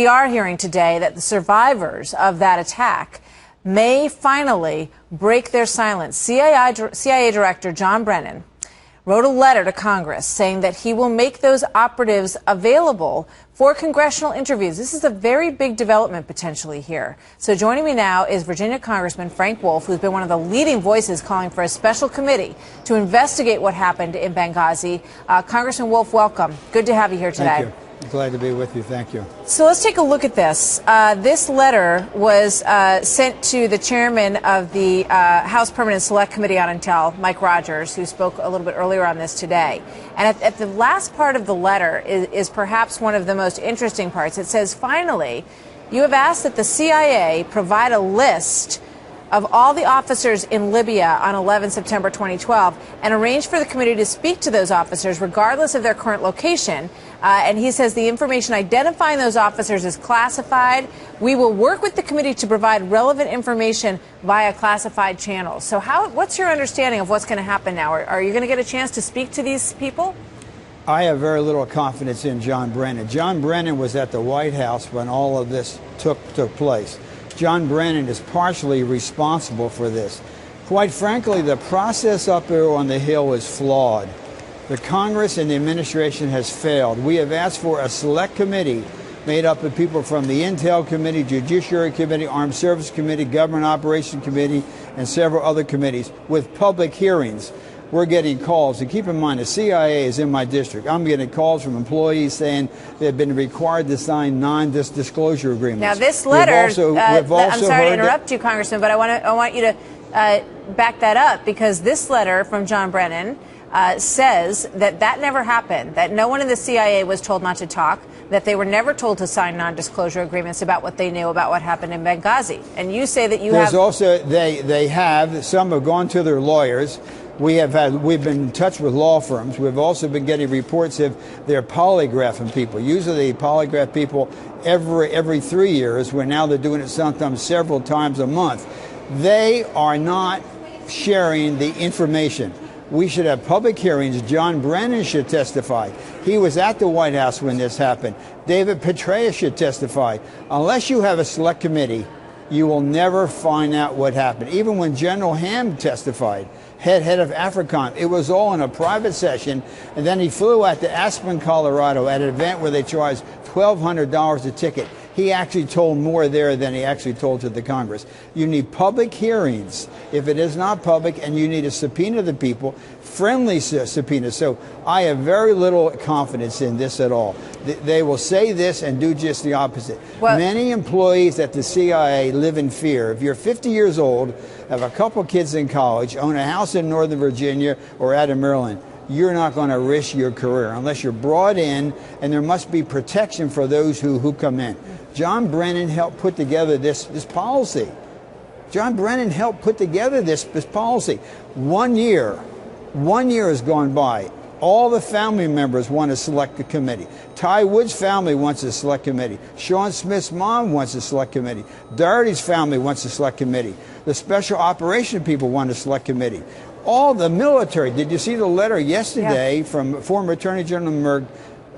we are hearing today that the survivors of that attack may finally break their silence. CIA Director John Brennan wrote a letter to Congress saying that he will make those operatives available for congressional interviews. This is a very big development potentially here. So joining me now is Virginia Congressman Frank Wolf, who's been one of the leading voices calling for a special committee to investigate what happened in Benghazi. Congressman Wolf, welcome. Good to have you here today. Thank you. Glad to be with you. Thank you. So let's take a look at this. This letter was sent to the chairman of the House Permanent Select Committee on Intel, Mike Rogers, who spoke a little bit earlier on this today. And at the last part of the letter is perhaps one of the most interesting parts. It says, finally, you have asked that the CIA provide a list of all the officers in Libya on 11 September 2012 and arrange for the committee to speak to those officers regardless of their current location. And he says the information identifying those officers is classified. We will work with the committee to provide relevant information via classified channels. So what's your understanding of what's going to happen now? Are you going to get a chance to speak to these people? I have very little confidence in John Brennan. John Brennan was at the White House when all of this took place. John Brennan is partially responsible for this. Quite frankly, the process up there on the Hill is flawed. The Congress and the administration has failed. We have asked for a select committee made up of people from the Intel Committee, Judiciary Committee, Armed Services Committee, Government Operations Committee, and several other committees with public hearings. We're getting calls. And keep in mind, the CIA is in my district. I'm getting calls from employees saying they've been required to sign non-disclosure agreements. Now, this letter, I'm sorry to interrupt you, Congressman, but I want you to back that up, because this letter from John Brennan says that never happened, that no one in the CIA was told not to talk, that they were never told to sign non-disclosure agreements about what they knew about what happened in Benghazi. And you say that There's also, they have, some have gone to their lawyers. We've been in touch with law firms. We've also been getting reports of they're polygraphing people. Usually they polygraph people every 3 years, where now they're doing it sometimes several times a month. They are not sharing the information. We should have public hearings. John Brennan should testify. He was at the White House when this happened. David Petraeus should testify. Unless you have a select committee, you will never find out what happened. Even when General Ham testified, head of AFRICOM, it was all in a private session, and then he flew out to Aspen, Colorado at an event where they charged $1,200 a ticket. He actually told more there than he actually told to the Congress. You need public hearings if it is not public, and you need to subpoena the people, friendly subpoena. So I have very little confidence in this at all. They will say this and do just the opposite. Well, many employees at the CIA live in fear. If you're 50 years old, have a couple kids in college, own a house in Northern Virginia or out of Maryland, you're not going to risk your career unless you're brought in, and there must be protection for those who come in. John Brennan helped put together this policy. John Brennan helped put together this policy. 1 year has gone by. All the family members want to select a committee. Ty Wood's family wants a select committee. Sean Smith's mom wants a select committee. Doherty's family wants a select committee. The special operation people want a select committee. All the military. Did you see the letter yesterday from former Attorney General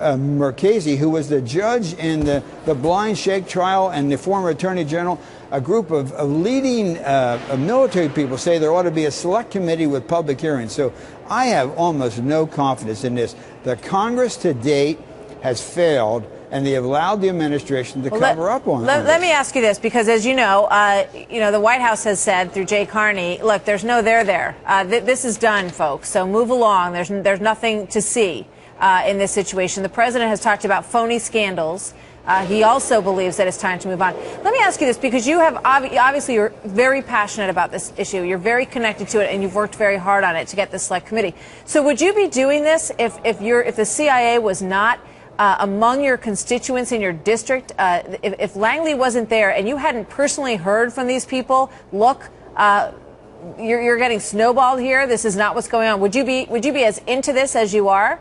Benghazi, who was the judge in the blind sheikh trial, and the former Attorney General? A group of leading military people say there ought to be a select committee with public hearings. So I have almost no confidence in this. The Congress to date has failed, and they have allowed the administration to cover up on it. Let me ask you this, because as you know, the White House has said through Jay Carney, look, there's no there. This is done, folks. So move along. There's nothing to see in this situation. The president has talked about phony scandals. He also believes that it's time to move on. Let me ask you this, because you have obviously you're very passionate about this issue. You're very connected to it, and you've worked very hard on it to get this select committee. So would you be doing this if the CIA was not among your constituents in your district? If Langley wasn't there and you hadn't personally heard from these people, look, you're getting snowballed here. This is not what's going on. Would you be as into this as you are?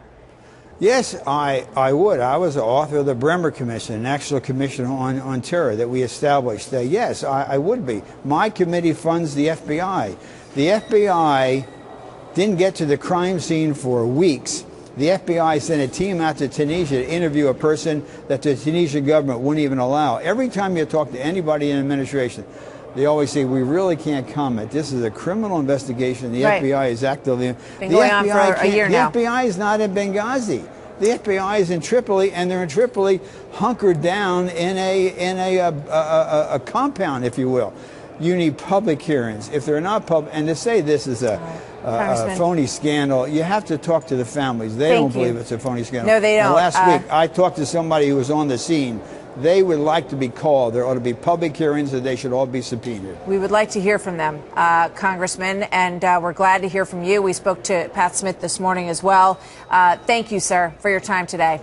Yes, I would. I was the author of the Bremer Commission, National Commission on Terror, that we established. Yes, I would be. My committee funds the FBI. The FBI didn't get to the crime scene for weeks. The FBI sent a team out to Tunisia to interview a person that the Tunisian government wouldn't even allow. Every time you talk to anybody in administration, they always say, we really can't comment. This is a criminal investigation. The FBI is actively... Been going on for a year now. The FBI is not in Benghazi. The FBI is in Tripoli, and they're in Tripoli hunkered down in a compound, if you will. You need public hearings. If they're not public, and to say this is a phony scandal, you have to talk to the families. They don't believe it's a phony scandal. No, they don't. And last week, I talked to somebody who was on the scene. They would like to be called. There ought to be public hearings, and they should all be subpoenaed. We would like to hear from them, Congressman, and we're glad to hear from you. We spoke to Pat Smith this morning as well. Thank you, sir, for your time today.